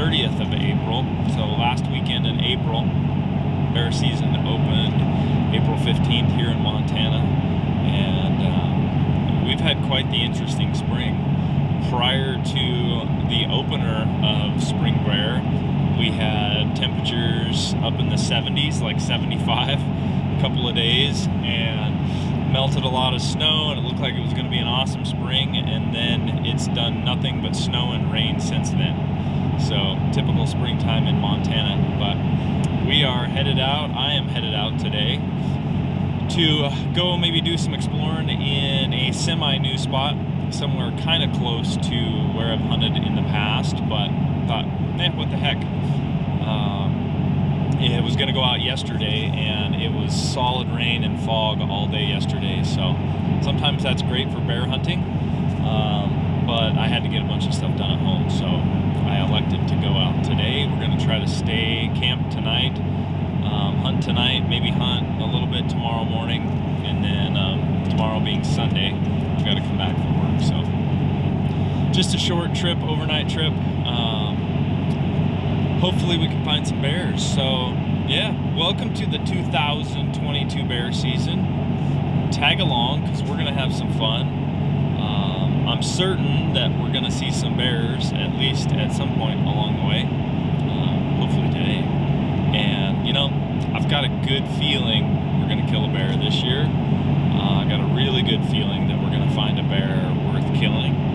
30th of April, so last weekend in April. Bear season opened April 15th here in Montana, and we've had quite the interesting spring. Prior to the opener of spring bear, we had temperatures up in the 70s, like 75, a couple of days, and melted a lot of snow, and it looked like it was going to be an awesome spring, and then it's done nothing but snow and rain since then. So typical springtime in Montana. But we are headed out. I am headed out today to go maybe do some exploring in a semi-new spot somewhere kind of close to where I've hunted in the past, but thought, what the heck. It was going to go out yesterday, and it was solid rain and fog all day yesterday, so sometimes that's great for bear hunting, but I had to get a bunch of stuff done at home, so I elected to go out today. We're going to try to camp tonight, hunt tonight, maybe hunt a little bit tomorrow morning, and then tomorrow being Sunday, I've got to come back from work. So just a short trip, overnight trip. Hopefully we can find some bears. So yeah, welcome to the 2022 bear season. Tag along, because we're gonna have some fun. I'm certain that we're gonna see some bears at least at some point along the way, hopefully today. And you know, I've got a good feeling we're gonna kill a bear this year. I got a really good feeling that we're gonna find a bear worth killing.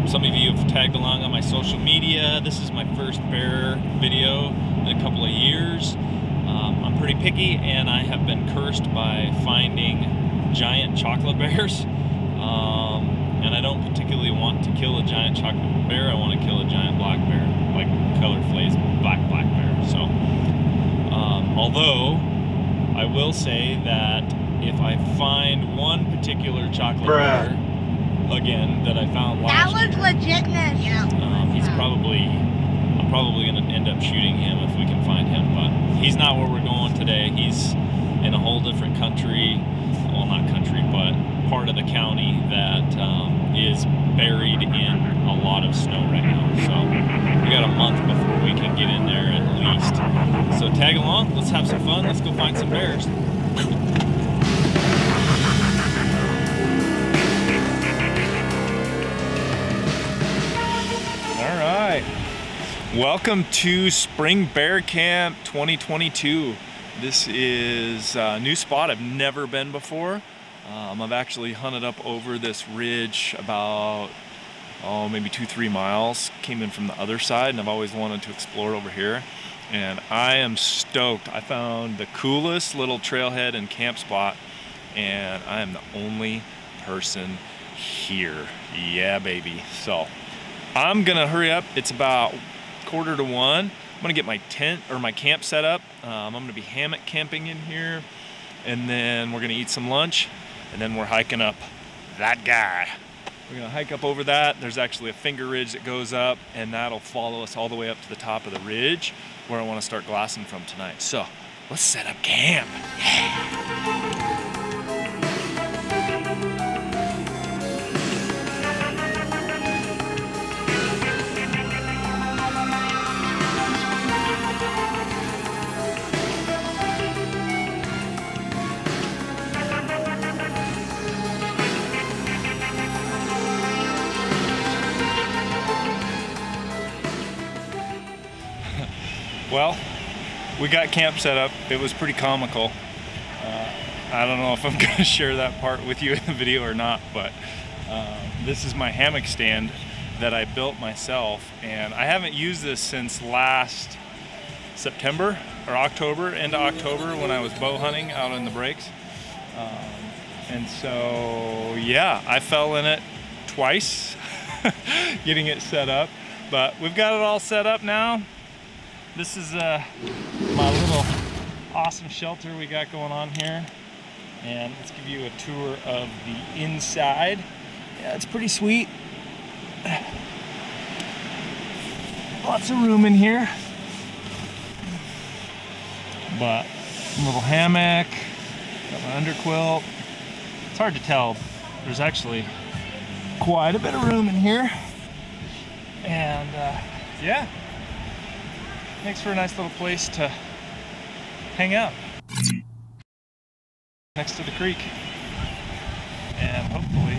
Some of you have tagged along on my social media. This is my first bear video in a couple of years. I'm pretty picky, and I have been cursed by finding giant chocolate bears. And I don't particularly want to kill a giant chocolate bear. I want to kill a giant black bear, like Color Flay's black bear. So, although I will say that if I find one particular chocolate bear, again, that I found last year. That was legitness. I'm probably going to end up shooting him if we can find him, but he's not where we're going today. He's in a whole different country, well, not country, but part of the county that is buried in a lot of snow right now. So we got a month before we can get in there at least. So tag along, let's have some fun, let's go find some bears. Welcome to Spring Bear Camp 2022. This is a new spot I've never been before. I've actually hunted up over this ridge about, maybe 2-3 miles. Came in from the other side, and I've always wanted to explore over here. And I am stoked. I found the coolest little trailhead and camp spot, and I am the only person here. Yeah, baby. So I'm gonna hurry up. It's about 1:45. I'm gonna get my tent or my camp set up. I'm gonna be hammock camping in here, and then we're gonna eat some lunch, and then we're hiking up that guy. We're gonna hike up over that. There's actually a finger ridge that goes up, and that'll follow us all the way up to the top of the ridge where I wanna start glassing from tonight. So let's set up camp. Yeah. Well, we got camp set up. It was pretty comical. I don't know if I'm going to share that part with you in the video or not, but this is my hammock stand that I built myself, and I haven't used this since last September or October, end of October, when I was bow hunting out in the breaks. And so, yeah, I fell in it twice getting it set up, but we've got it all set up now. This is my little awesome shelter we got going on here, and let's give you a tour of the inside. Yeah, it's pretty sweet. Lots of room in here, but a little hammock, got my underquilt. It's hard to tell, there's actually quite a bit of room in here, and yeah, makes for a nice little place to hang out next to the creek. And hopefully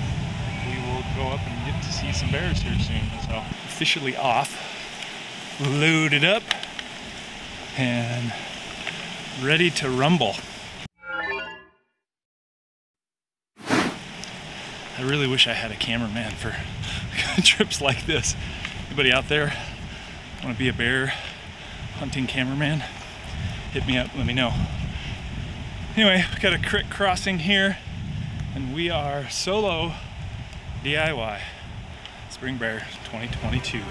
we will go up and get to see some bears here soon. So officially off, loaded up, and ready to rumble. I really wish I had a cameraman for trips like this. Anybody out there want to be a bear hunting cameraman? Hit me up, let me know. Anyway, we got a creek crossing here, and we are solo DIY Spring Bear 2022.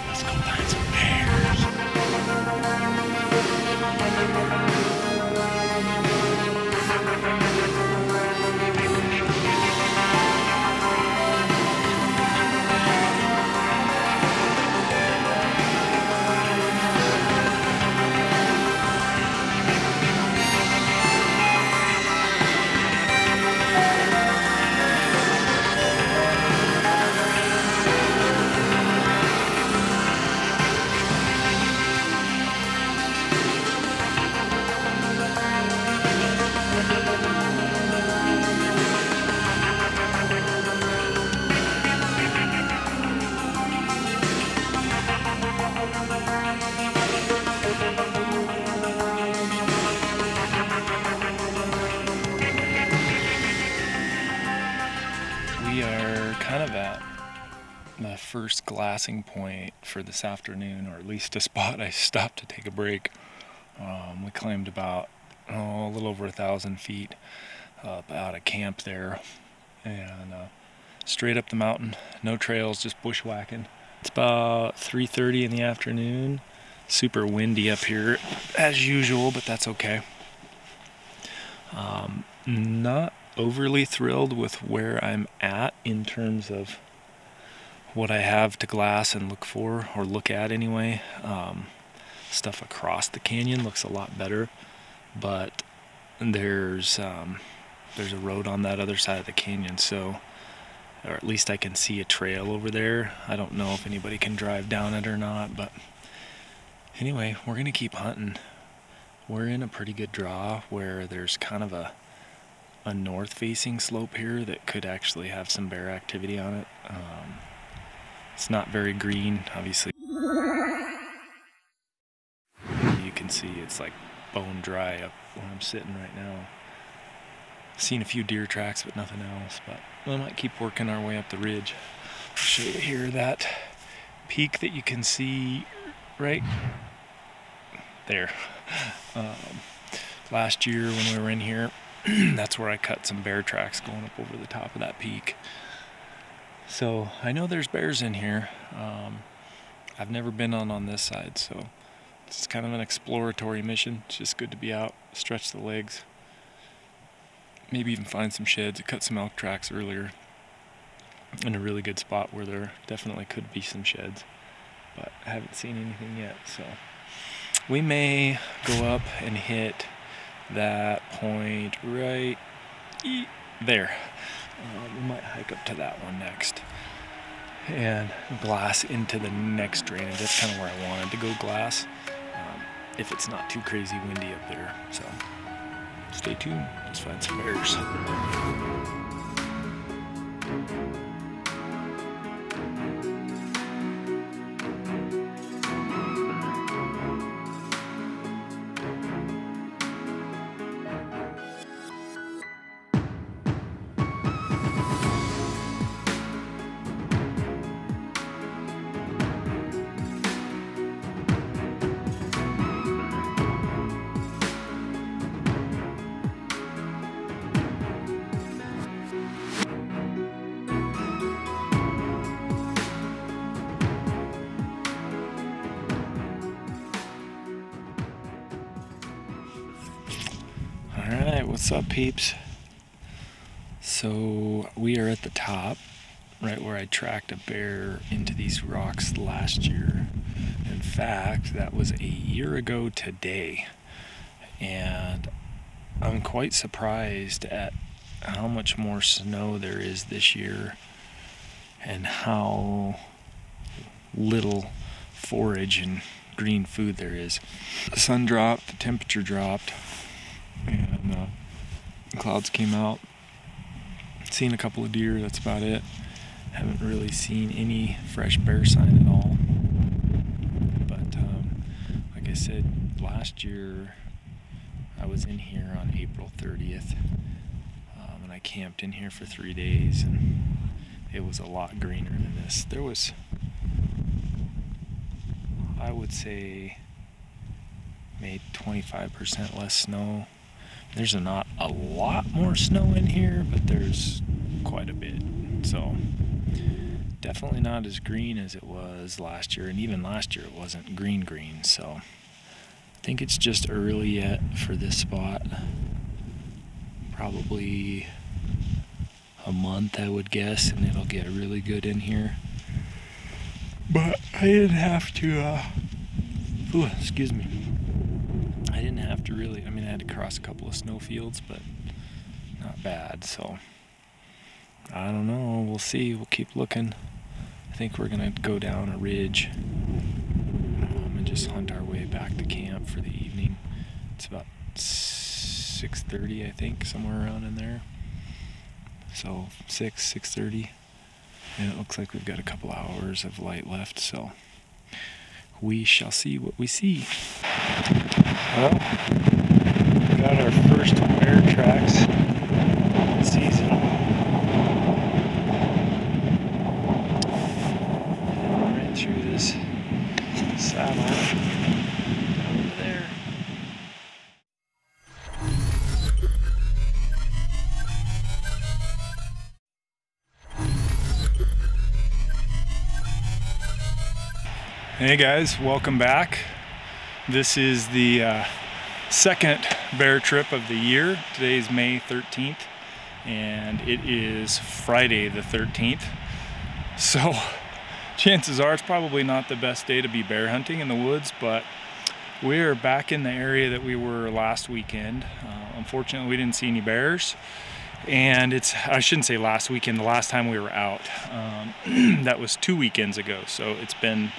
Let's go find some bears. We are kind of at the first glassing point for this afternoon, or at least a spot I stopped to take a break. We climbed about a little over 1,000 feet out of camp there, and straight up the mountain, no trails, just bushwhacking. It's about 3:30 in the afternoon. Super windy up here as usual, but that's okay. Not overly thrilled with where I'm at in terms of what I have to glass and look for, or look at anyway. Stuff across the canyon looks a lot better, but there's a road on that other side of the canyon, so, or at least I can see a trail over there. I don't know if anybody can drive down it or not, but anyway, we're gonna keep hunting. We're in a pretty good draw where there's kind of a north-facing slope here that could actually have some bear activity on it. It's not very green, obviously. You can see it's like bone dry up where I'm sitting right now. Seen a few deer tracks, but nothing else. But we might keep working our way up the ridge. I'll show you here that peak that you can see right there. Last year when we were in here, that's where I cut some bear tracks going up over the top of that peak. So I know there's bears in here. I've never been on this side, so it's kind of an exploratory mission. It's just good to be out, stretch the legs, maybe even find some sheds. I cut some elk tracks earlier in a really good spot where there definitely could be some sheds, but I haven't seen anything yet. So we may go up and hit that point right there. We might hike up to that one next and glass into the next drainage. That's kind of where I wanted to go glass, if it's not too crazy windy up there. So stay tuned, let's find some bears. Alright, what's up, peeps? So we are at the top, right where I tracked a bear into these rocks last year. In fact, that was a year ago today. And I'm quite surprised at how much more snow there is this year and how little forage and green food there is. The sun dropped, the temperature dropped, and the clouds came out. Seen a couple of deer, that's about it. Haven't really seen any fresh bear sign at all. But like I said, last year I was in here on April 30th, and I camped in here for 3 days, and it was a lot greener than this. There was, I would say, maybe 25% less snow. There's not a lot more snow in here, but there's quite a bit. So definitely not as green as it was last year, and even last year it wasn't green. So I think it's just early yet for this spot. Probably a month, I would guess, and it'll get really good in here. But I didn't have to, excuse me. I didn't have to really, I mean, I had to cross a couple of snow fields, but not bad, so I don't know, we'll see, we'll keep looking. I think we're gonna go down a ridge and just hunt our way back to camp for the evening. It's about 6:30, I think, somewhere around in there. So 6:30, and it looks like we've got a couple hours of light left, so we shall see what we see. Well, we got our first bear tracks of the season. And right through this saddle over there. Hey guys, welcome back. This is the second bear trip of the year. Today is May 13th and it is Friday the 13th. So chances are it's probably not the best day to be bear hunting in the woods, but we're back in the area that we were last weekend. Unfortunately, we didn't see any bears. And I shouldn't say last weekend, the last time we were out. That was 2 weekends ago, so it's been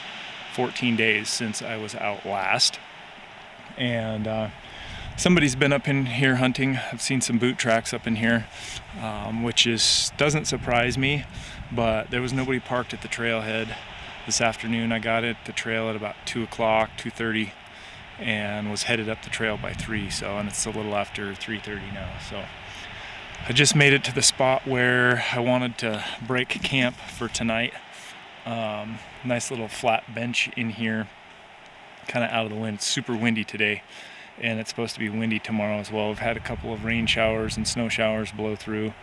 14 days since I was out last. And somebody's been up in here hunting. I've seen some boot tracks up in here, which doesn't surprise me, but there was nobody parked at the trailhead this afternoon. I got at the trail at about 2 o'clock, 2:30, and was headed up the trail by 3, and it's a little after 3:30 now. So I just made it to the spot where I wanted to break camp for tonight. Nice little flat bench in here, kind of out of the wind. It's super windy today, and it's supposed to be windy tomorrow as well. We've had a couple of rain showers and snow showers blow through,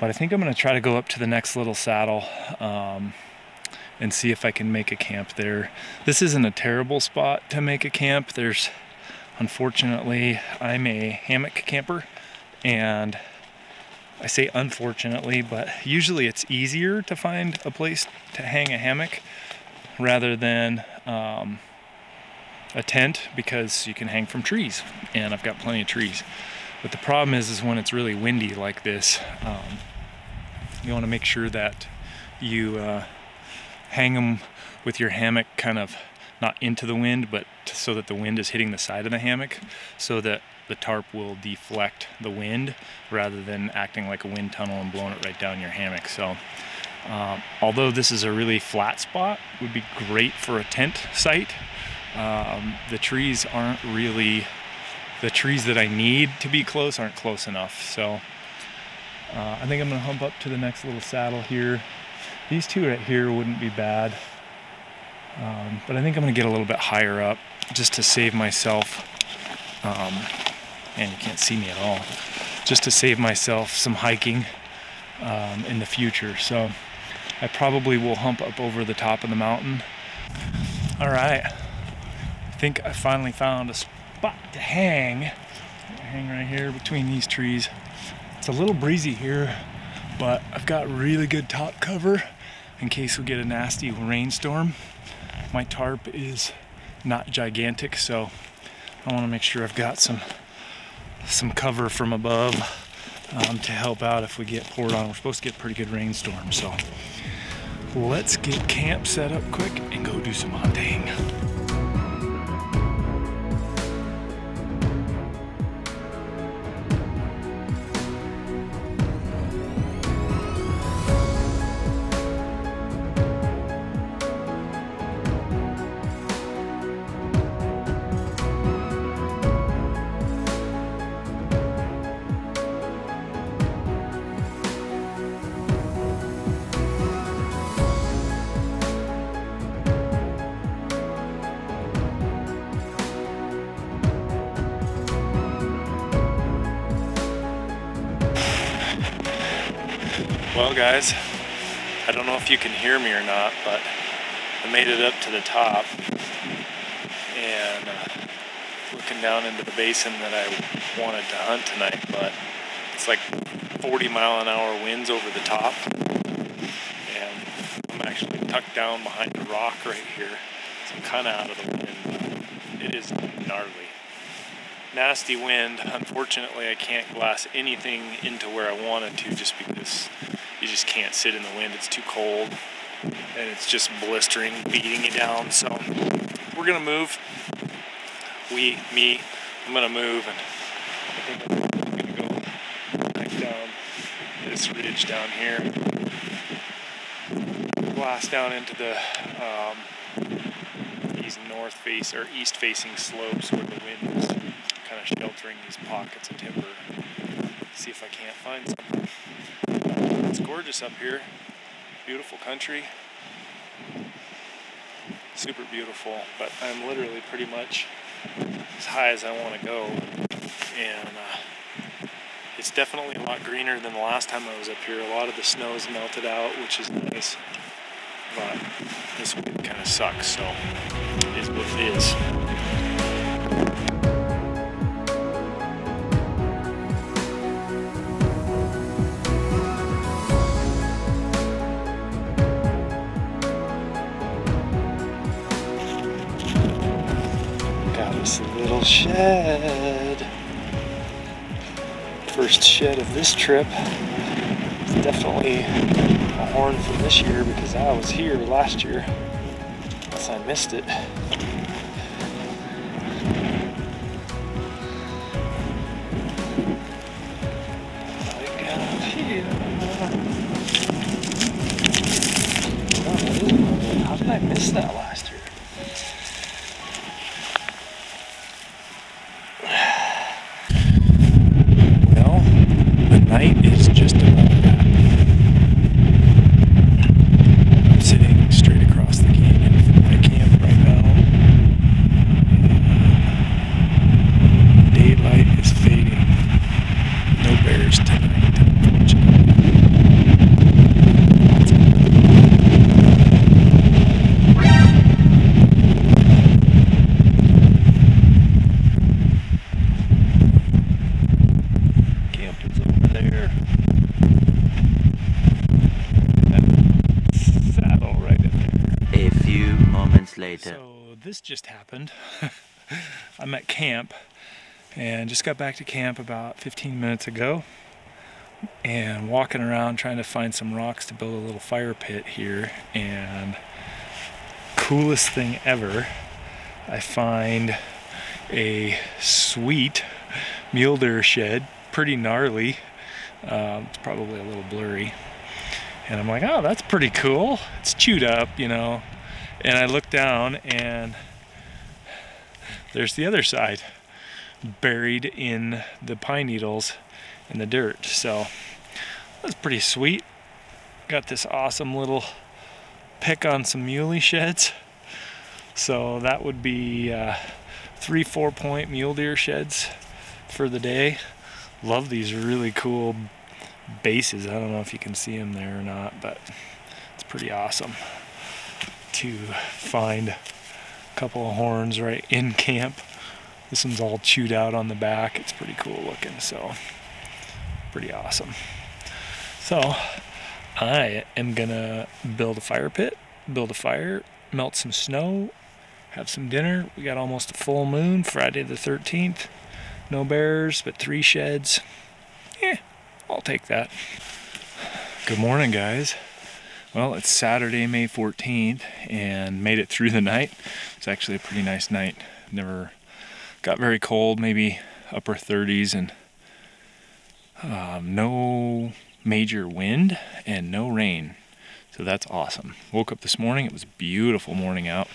but I think I'm going to try to go up to the next little saddle and see if I can make a camp there. This isn't a terrible spot to make a camp. Unfortunately, I'm a hammock camper, and I say unfortunately, but usually it's easier to find a place to hang a hammock rather than a tent, because you can hang from trees, and I've got plenty of trees. But the problem is when it's really windy like this, you want to make sure that you hang them with your hammock kind of not into the wind, but so that the wind is hitting the side of the hammock, so that the tarp will deflect the wind rather than acting like a wind tunnel and blowing it right down your hammock. So although this is a really flat spot, would be great for a tent site, the trees aren't really, the trees that I need to be close aren't close enough. So I think I'm gonna hump up to the next little saddle here. These two right here wouldn't be bad, but I think I'm gonna get a little bit higher up just to save myself, and you can't see me at all, just to save myself some hiking in the future. So I probably will hump up over the top of the mountain. All right, I think I finally found a spot to hang. Hang right here between these trees. It's a little breezy here, but I've got really good top cover in case we get a nasty rainstorm. My tarp is not gigantic, so I want to make sure I've got some cover from above to help out if we get poured on. We're supposed to get a pretty good rainstorm, so let's get camp set up quick and go do some hunting. Well guys, I don't know if you can hear me or not, but I made it up to the top and looking down into the basin that I wanted to hunt tonight, but it's like 40-mile-an-hour winds over the top, and I'm actually tucked down behind a rock right here, so I'm kind of out of the wind. It is gnarly. Nasty wind. Unfortunately, I can't glass anything into where I wanted to just because you just can't sit in the wind. It's too cold and it's just blistering, beating you down. So we're gonna move. I'm gonna move, and I think I'm gonna go back down this ridge down here, blast down into the these east facing slopes where the wind is kind of sheltering these pockets of timber. See if I can't find something. It's gorgeous up here. Beautiful country. Super beautiful, but I'm literally pretty much as high as I want to go. And it's definitely a lot greener than the last time I was up here. A lot of the snow's melted out, which is nice. But this wind kind of sucks, so it is what it is. This little shed. First shed of this trip. It's definitely a horn from this year because I was here last year. Unless I missed it. How did I miss that last year? Well, the night is just about that. I'm sitting straight across the canyon from my camp right now. And daylight is fading. No bears tonight, unfortunately. Later. So this just happened. I'm at camp and just got back to camp about 15 minutes ago and walking around trying to find some rocks to build a little fire pit here, and coolest thing ever, I find a sweet mule deer shed, pretty gnarly. It's probably a little blurry, and I'm like, oh, that's pretty cool. It's chewed up, you know. And I look down and there's the other side, buried in the pine needles in the dirt. So that's pretty sweet. Got this awesome little pick on some muley sheds. So that would be 3 4-point mule deer sheds for the day. Love these really cool bases. I don't know if you can see them there or not, but it's pretty awesome to find a couple of horns right in camp. This one's all chewed out on the back. It's pretty cool looking, so pretty awesome. So I am gonna build a fire pit, build a fire, melt some snow, have some dinner. We got almost a full moon, Friday the 13th. No bears, but 3 sheds. Yeah, I'll take that. Good morning, guys. Well, it's Saturday, May 14th, and made it through the night. It's actually a pretty nice night. Never got very cold, maybe upper 30s, and no major wind and no rain. So that's awesome. Woke up this morning, it was a beautiful morning out.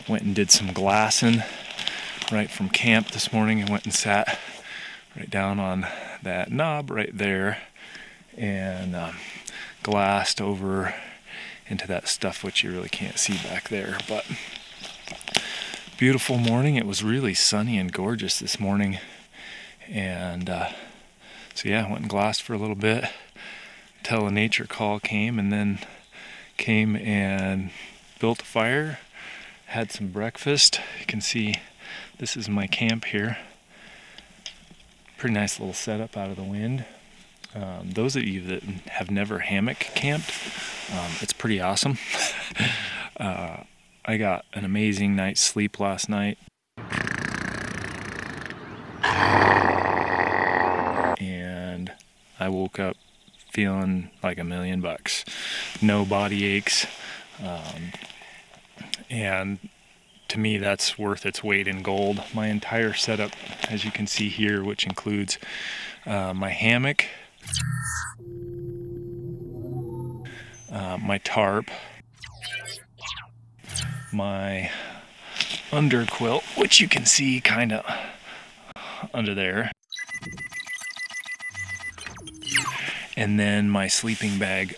Went and did some glassing right from camp this morning. I went and sat right down on that knob right there and glassed over into that stuff which you really can't see back there. But beautiful morning. It was really sunny and gorgeous this morning, and so yeah, I went and glassed for a little bit until a nature call came, and then came and built a fire, had some breakfast. You can see this is my camp here. Pretty nice little setup out of the wind. Those of you that have never hammock camped, it's pretty awesome. I got an amazing night's sleep last night. And I woke up feeling like $1,000,000. No body aches. And to me, that's worth its weight in gold. My entire setup, as you can see here, which includes my hammock, my tarp, my under quilt, which you can see kind of under there, and then my sleeping bag,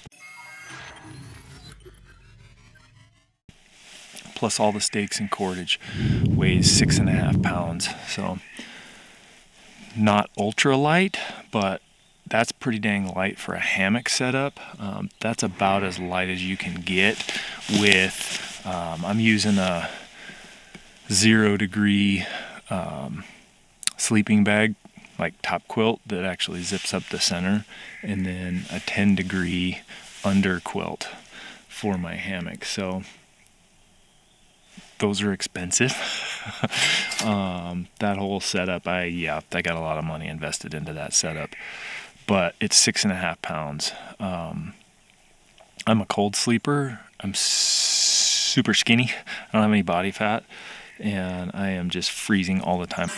plus all the stakes and cordage, weighs 6.5 pounds. So not ultra light, but that's pretty dang light for a hammock setup. That's about as light as you can get with, I'm using a 0-degree sleeping bag, like top quilt, that actually zips up the center, and then a 10-degree under quilt for my hammock. So those are expensive. That whole setup, I got a lot of money invested into that setup, but it's 6.5 pounds. I'm a cold sleeper. I'm super skinny. I don't have any body fat, and I am just freezing all the time.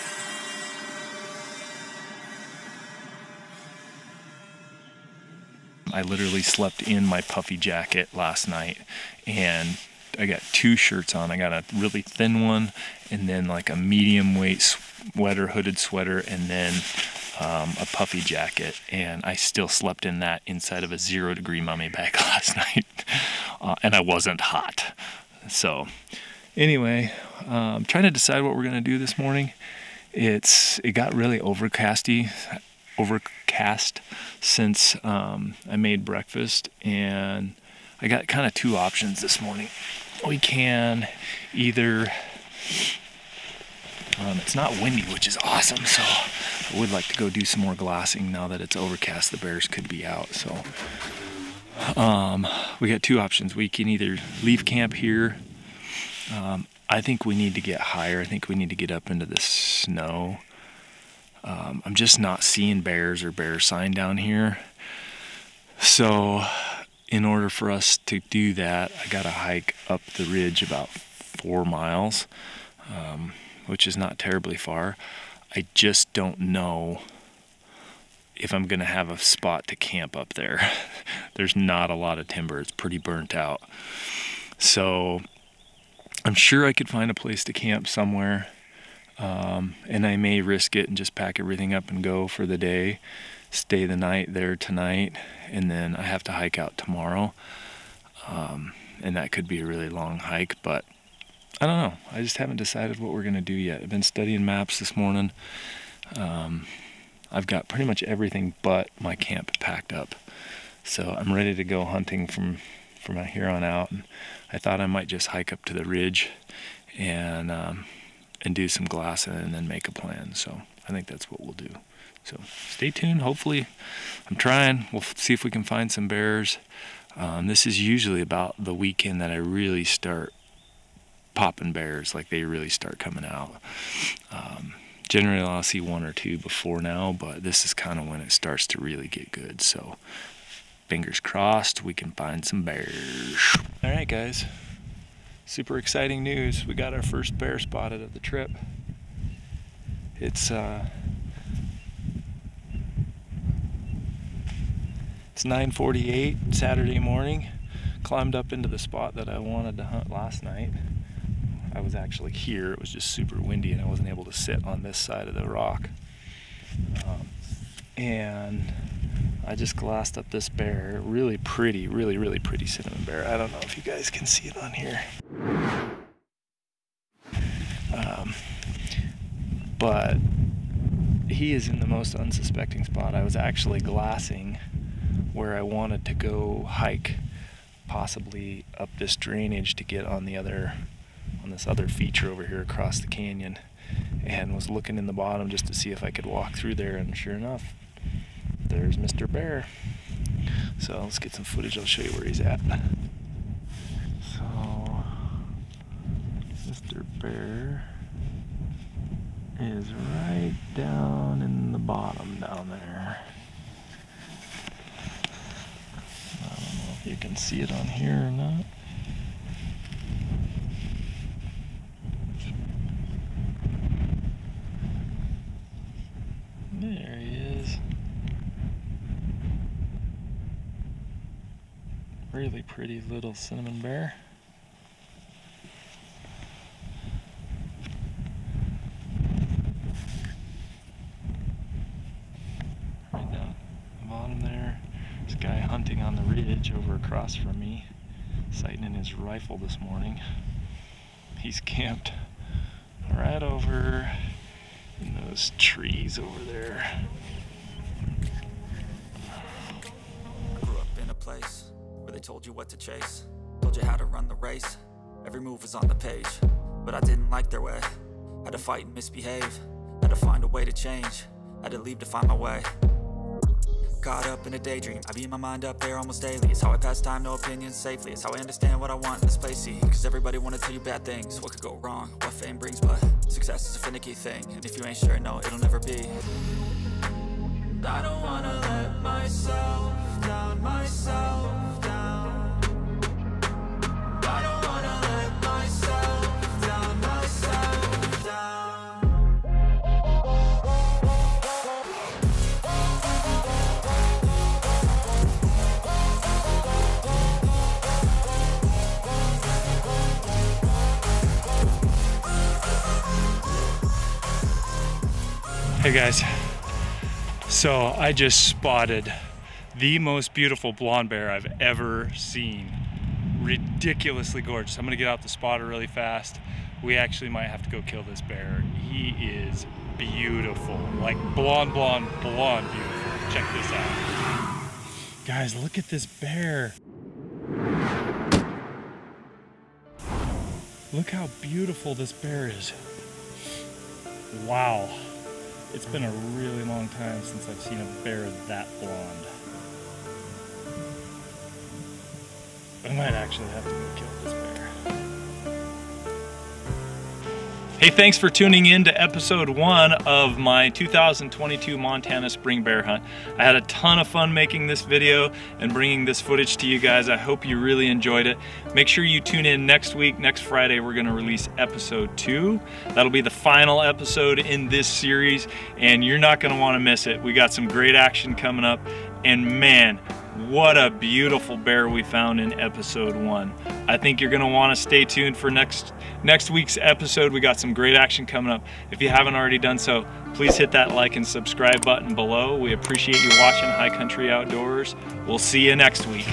I literally slept in my puffy jacket last night, and I got 2 shirts on. I got a really thin one, and then like a medium weight sweater, hooded sweater, and then a puffy jacket, and I still slept in that inside of a 0-degree mummy bag last night, and I wasn't hot. So anyway, I'm trying to decide what we're gonna do this morning. It got really overcast since I made breakfast, and I got kind of 2 options this morning. We can either, it's not windy, which is awesome, so I would like to go do some more glassing now that it's overcast. The bears could be out, so we got 2 options. We can either leave camp here. I think we need to get higher. I think we need to get up into the snow. I'm just not seeing bears or bear sign down here. So in order for us to do that, I gotta hike up the ridge about 4 miles, which is not terribly far. I just don't know if I'm gonna have a spot to camp up there. There's not a lot of timber. It's pretty burnt out. So I'm sure I could find a place to camp somewhere. And I may risk it and just pack everything up and go for the day, stay the night there tonight, and then I have to hike out tomorrow. And that could be a really long hike, but I don't know. I just haven't decided what we're gonna do yet. I've been studying maps this morning. I've got pretty much everything but my camp packed up. So I'm ready to go hunting from here on out. And I thought I might just hike up to the ridge and do some glassing and then make a plan. So I think that's what we'll do. So stay tuned. Hopefully, I'm trying. We'll see if we can find some bears. This is usually about the weekend that I really start popping bears, like they really start coming out. Generally, I'll see 1 or 2 before now, but this is kind of when it starts to really get good. So fingers crossed we can find some bears. All right, guys. Super exciting news. We got our first bear spotted of the trip. It's 9:48 Saturday morning. Climbed up into the spot that I wanted to hunt last night. I was actually here. It was just super windy and I wasn't able to sit on this side of the rock. And I just glassed up this bear. Really pretty, really pretty cinnamon bear. I don't know if you guys can see it on here. But he is in the most unsuspecting spot. I was actually glassing where I wanted to go hike, possibly up this drainage to get on this other feature over here across the canyon, and was looking in the bottom just to see if I could walk through there, and sure enough, there's Mr. Bear. So let's get some footage. I'll show you where he's at. So Mr. Bear is right down in the bottom down there. I don't know if you can see it on here or not. There he is. Really pretty little cinnamon bear. Right down the bottom there. This guy hunting on the ridge over across from me, sighting in his rifle this morning. He's camped right over in those trees over there. Grew up in a place where they told you what to chase, told you how to run the race. Every move was on the page, but I didn't like their way. Had to fight and misbehave, had to find a way to change, had to leave to find my way. Caught up in a daydream, I beat my mind up there almost daily. It's how I pass time, no opinions safely. It's how I understand what I want in this place, see. Cause everybody wanna tell you bad things, what could go wrong, what fame brings. But success is a finicky thing, and if you ain't sure, no, it'll never be. I don't wanna let myself down, myself down. I don't wanna let myself down, myself down. Hey guys, so I just spotted the most beautiful blonde bear I've ever seen. Ridiculously gorgeous. I'm gonna get out the spotter really fast. We actually might have to go kill this bear. He is beautiful, like blonde beautiful. Check this out. Guys, look at this bear. Look how beautiful this bear is. Wow. It's been a really long time since I've seen a bear that blonde. I might actually have to go kill this bear. Hey, thanks for tuning in to episode 1 of my 2022 Montana spring bear hunt. I had a ton of fun making this video and bringing this footage to you guys. I hope you really enjoyed it. Make sure you tune in next week. Next Friday, we're gonna release episode 2. That'll be the final episode in this series, and you're not gonna wanna miss it. We got some great action coming up, and man, what a beautiful bear we found in episode 1. I think you're gonna wanna stay tuned for next week's episode. We got some great action coming up. If you haven't already done so, please hit that like and subscribe button below. We appreciate you watching High Country Outdoors. We'll see you next week.